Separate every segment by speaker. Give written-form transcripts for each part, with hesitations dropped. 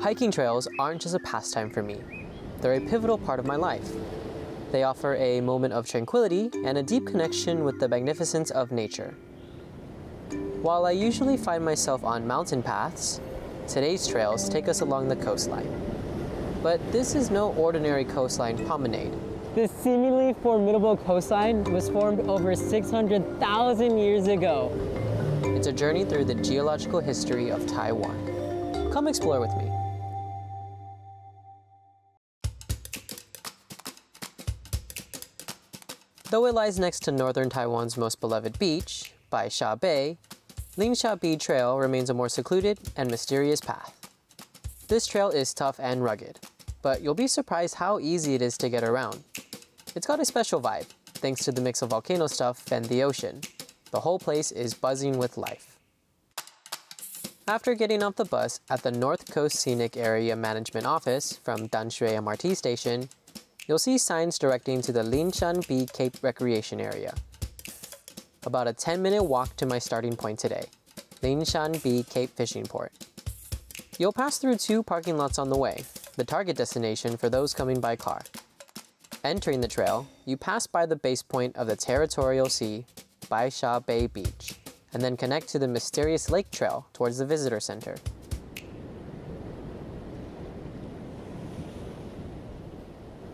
Speaker 1: Hiking trails aren't just a pastime for me. They're a pivotal part of my life. They offer a moment of tranquility and a deep connection with the magnificence of nature. While I usually find myself on mountain paths, today's trails take us along the coastline. But this is no ordinary coastline promenade.
Speaker 2: This seemingly formidable coastline was formed over 600,000 years ago.
Speaker 1: It's a journey through the geological history of Taiwan. Come explore with me. Though it lies next to northern Taiwan's most beloved beach, Baisha Bay, Lingsha Bi Trail remains a more secluded and mysterious path. This trail is tough and rugged, but you'll be surprised how easy it is to get around. It's got a special vibe, thanks to the mix of volcano stuff and the ocean. The whole place is buzzing with life. After getting off the bus at the North Coast Scenic Area Management Office from Danshui MRT station, you'll see signs directing to the Linshan Bi Cape Recreation Area. About a 10-minute walk to my starting point today, Linshan Bi Cape Fishing Port. You'll pass through 2 parking lots on the way, the target destination for those coming by car. Entering the trail, you pass by the base point of the Territorial Sea, Baisha Bay Beach, and then connect to the mysterious lake trail towards the visitor center.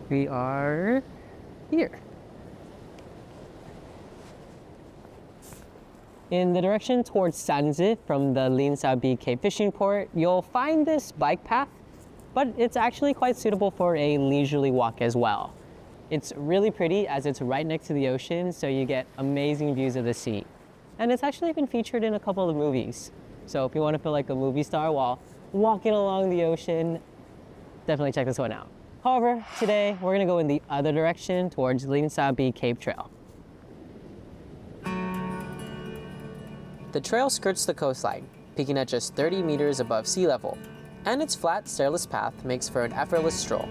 Speaker 2: We are here. In the direction towards Sanzi from the Linsha Bi Cape Fishing Port, you'll find this bike path, but it's actually quite suitable for a leisurely walk as well. It's really pretty as it's right next to the ocean, so you get amazing views of the sea. And it's actually been featured in a couple of movies. So if you want to feel like a movie star while walking along the ocean, definitely check this one out. However, today we're going to go in the other direction towards Linsha Bi Cape Trail.
Speaker 1: The trail skirts the coastline, peaking at just 30 meters above sea level, and its flat, stairless path makes for an effortless stroll.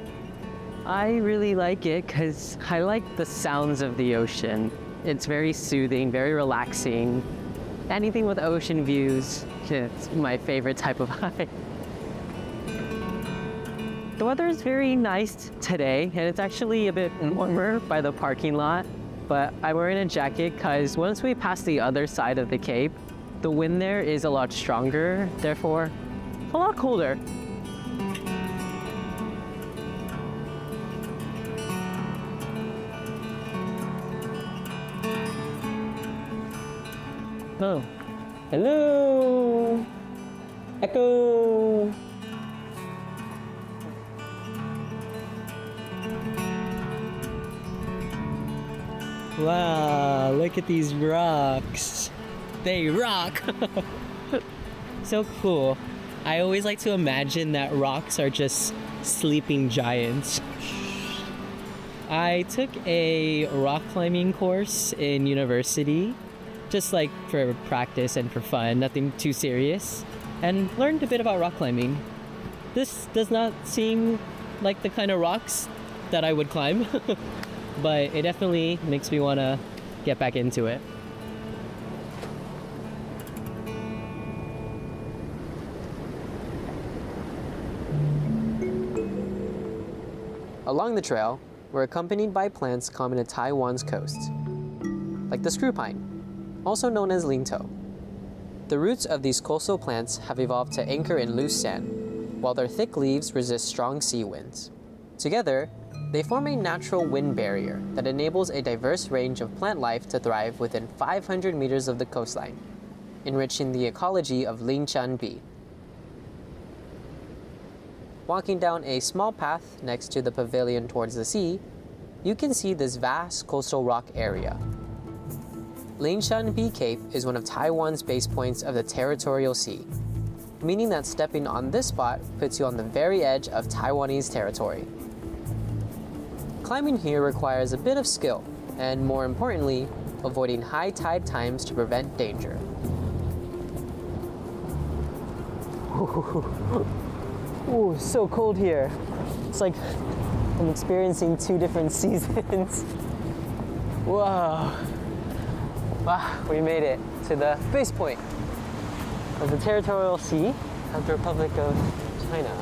Speaker 2: I really like it because I like the sounds of the ocean. It's very soothing, very relaxing. Anything with ocean views, it's my favorite type of hike. The weather is very nice today, and it's actually a bit warmer by the parking lot, but I'm wearing a jacket because once we pass the other side of the cape, the wind there is a lot stronger, therefore a lot colder. Oh, hello, Echo. Wow, look at these rocks. They rock. So cool. I always like to imagine that rocks are just sleeping giants. I took a rock climbing course in university, just like for practice and for fun, nothing too serious, and learned a bit about rock climbing. This does not seem like the kind of rocks that I would climb, but it definitely makes me want to get back into it.
Speaker 1: Along the trail, we're accompanied by plants common to Taiwan's coast, like the screw pine, also known as lingtou. The roots of these coastal plants have evolved to anchor in loose sand, while their thick leaves resist strong sea winds. Together, they form a natural wind barrier that enables a diverse range of plant life to thrive within 500 meters of the coastline, enriching the ecology of Linshan Bi. Walking down a small path next to the pavilion towards the sea, you can see this vast coastal rock area. Linshan Bi Cape is one of Taiwan's base points of the Territorial Sea, meaning that stepping on this spot puts you on the very edge of Taiwanese territory. Climbing here requires a bit of skill, and more importantly, avoiding high tide times to prevent danger.
Speaker 2: Ooh, so cold here. It's like I'm experiencing 2 different seasons. Whoa. Wow, we made it to the base point of the Territorial Sea of the Republic of China.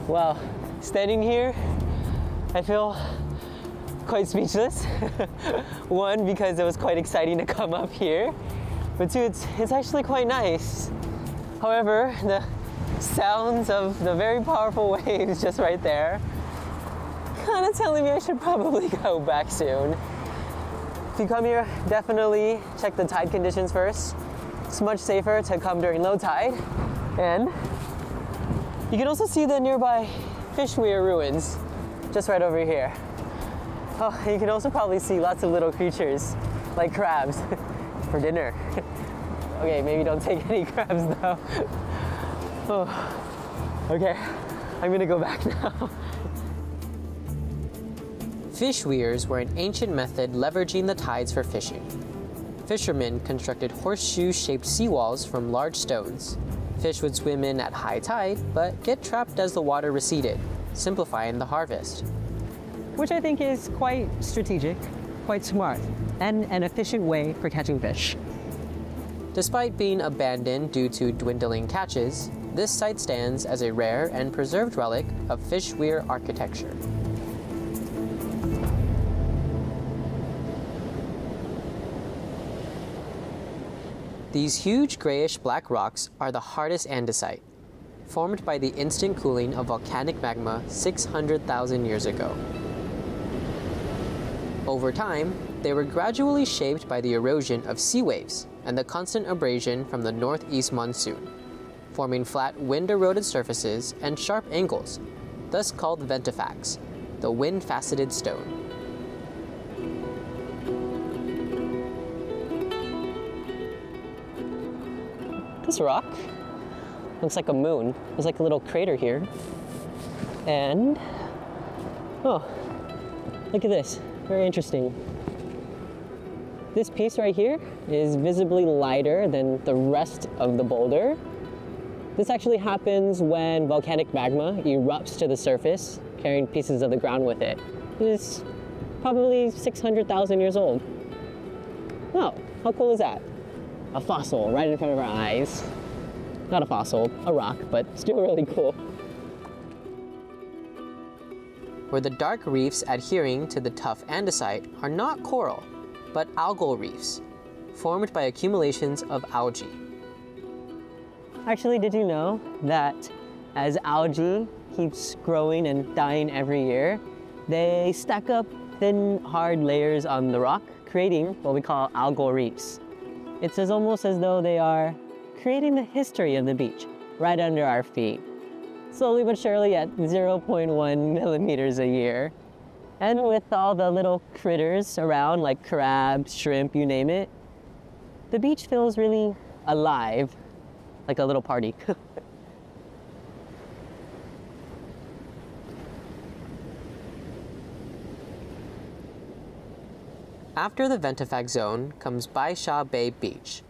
Speaker 1: Well, standing here, I feel quite speechless. One, because it was quite exciting to come up here, but two, it's actually quite nice. However, the sounds of the very powerful waves just right there kind of telling me I should probably go back soon. If you come here, definitely check the tide conditions first. It's much safer to come during low tide. And you can also see the nearby fish weir ruins just right over here. Oh, you can also probably see lots of little creatures like crabs for dinner. Okay, maybe don't take any crabs though. Oh, okay, I'm gonna go back now. Fish weirs were an ancient method leveraging the tides for fishing. Fishermen constructed horseshoe-shaped seawalls from large stones. Fish would swim in at high tide, but get trapped as the water receded, simplifying the harvest.
Speaker 2: Which I think is quite strategic, quite smart, and an efficient way for catching fish.
Speaker 1: Despite being abandoned due to dwindling catches, this site stands as a rare and preserved relic of fish weir architecture. These huge grayish-black rocks are the hardest andesite, formed by the instant cooling of volcanic magma 600,000 years ago. Over time, they were gradually shaped by the erosion of sea waves and the constant abrasion from the northeast monsoon, forming flat wind-eroded surfaces and sharp angles, thus called ventifacts, the wind-faceted stone.
Speaker 2: This rock looks like a moon. There's like a little crater here. And, oh, look at this, very interesting. This piece right here is visibly lighter than the rest of the boulder. This actually happens when volcanic magma erupts to the surface, carrying pieces of the ground with it. It's probably 600,000 years old. Oh, how cool is that? A fossil right in front of our eyes. Not a fossil, a rock, but still really cool.
Speaker 1: Where the dark reefs adhering to the tough andesite are not coral, but algal reefs, formed by accumulations of algae.
Speaker 2: Actually, did you know that as algae keeps growing and dying every year, they stack up thin, hard layers on the rock, creating what we call algal reefs. It's almost as though they are creating the history of the beach right under our feet, slowly but surely at 0.1 millimeters a year. And with all the little critters around, like crabs, shrimp, you name it, the beach feels really alive, like a little party.
Speaker 1: After the Ventifact zone comes Bai Sha Bay Beach.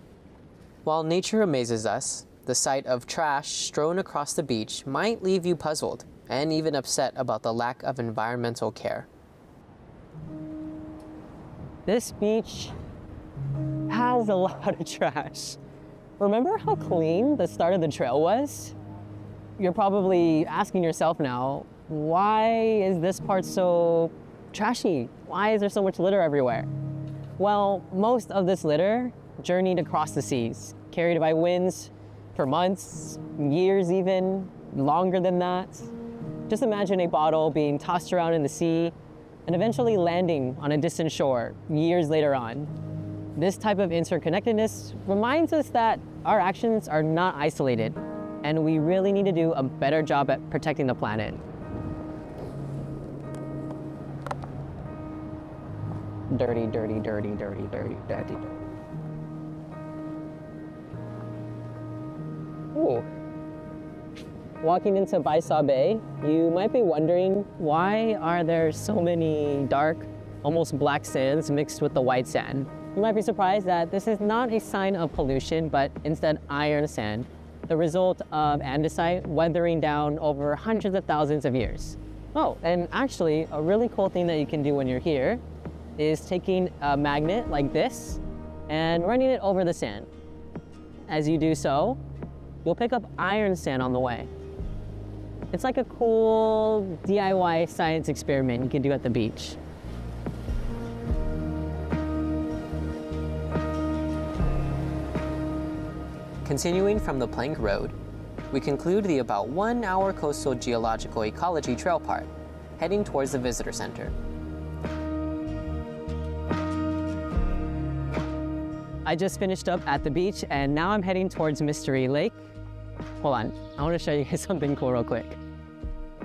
Speaker 1: While nature amazes us, the sight of trash strewn across the beach might leave you puzzled and even upset about the lack of environmental care.
Speaker 2: This beach has a lot of trash. Remember how clean the start of the trail was? You're probably asking yourself now, why is this part so trashy? Why is there so much litter everywhere? Well, most of this litter journeyed across the seas, carried by winds for months, years even, longer than that. Just imagine a bottle being tossed around in the sea and eventually landing on a distant shore years later on. This type of interconnectedness reminds us that our actions are not isolated, and we really need to do a better job at protecting the planet. Dirty, dirty, dirty, dirty, dirty, dirty, dirty. Ooh. Walking into Bai Sha Bay, you might be wondering, why are there so many dark, almost black sands mixed with the white sand? You might be surprised that this is not a sign of pollution, but instead iron sand, the result of andesite weathering down over hundreds of thousands of years. Oh, and actually, a really cool thing that you can do when you're here is taking a magnet like this and running it over the sand. As you do so, you'll pick up iron sand on the way. It's like a cool DIY science experiment you can do at the beach.
Speaker 1: Continuing from the Plank Road, we conclude the about 1 hour coastal geological ecology trail part, heading towards the visitor center.
Speaker 2: I just finished up at the beach and now I'm heading towards Mystery Lake. Hold on, I want to show you guys something cool real quick.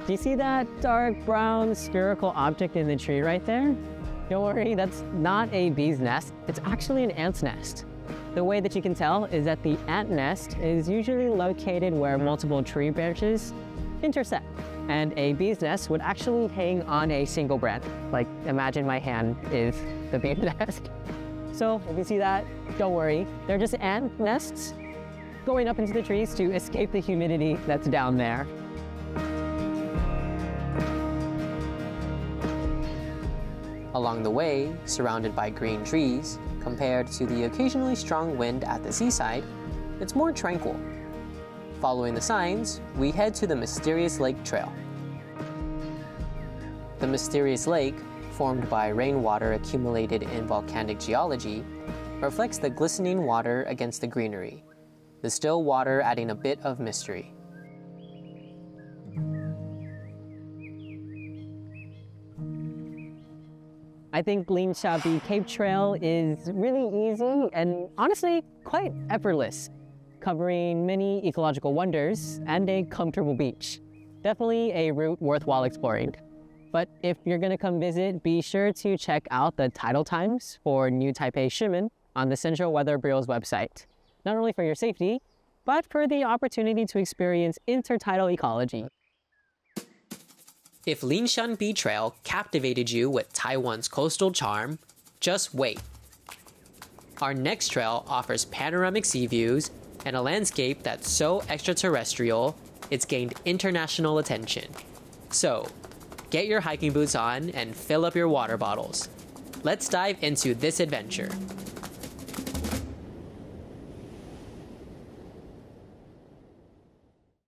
Speaker 2: Do you see that dark brown spherical object in the tree right there? Don't worry, that's not a bee's nest, it's actually an ant's nest. The way that you can tell is that the ant nest is usually located where multiple tree branches intersect. And a bee's nest would actually hang on a single branch. Like, imagine my hand is the bee's nest. So if you see that, don't worry. They're just ant nests going up into the trees to escape the humidity that's down there.
Speaker 1: Along the way, surrounded by green trees, compared to the occasionally strong wind at the seaside, it's more tranquil. Following the signs, we head to the Mysterious Lake Trail. The Mysterious Lake, formed by rainwater accumulated in volcanic geology, reflects the glistening water against the greenery, the still water adding a bit of mystery.
Speaker 2: I think Lín Chá B Cape Trail is really easy and honestly quite effortless, covering many ecological wonders and a comfortable beach. Definitely a route worthwhile exploring. But if you're gonna come visit, be sure to check out the tidal times for New Taipei Shimin on the Central Weather Bureau's website, not only for your safety, but for the opportunity to experience intertidal ecology.
Speaker 1: If Linshan B Trail captivated you with Taiwan's coastal charm, just wait. Our next trail offers panoramic sea views and a landscape that's so extraterrestrial, it's gained international attention. So, get your hiking boots on and fill up your water bottles. Let's dive into this adventure.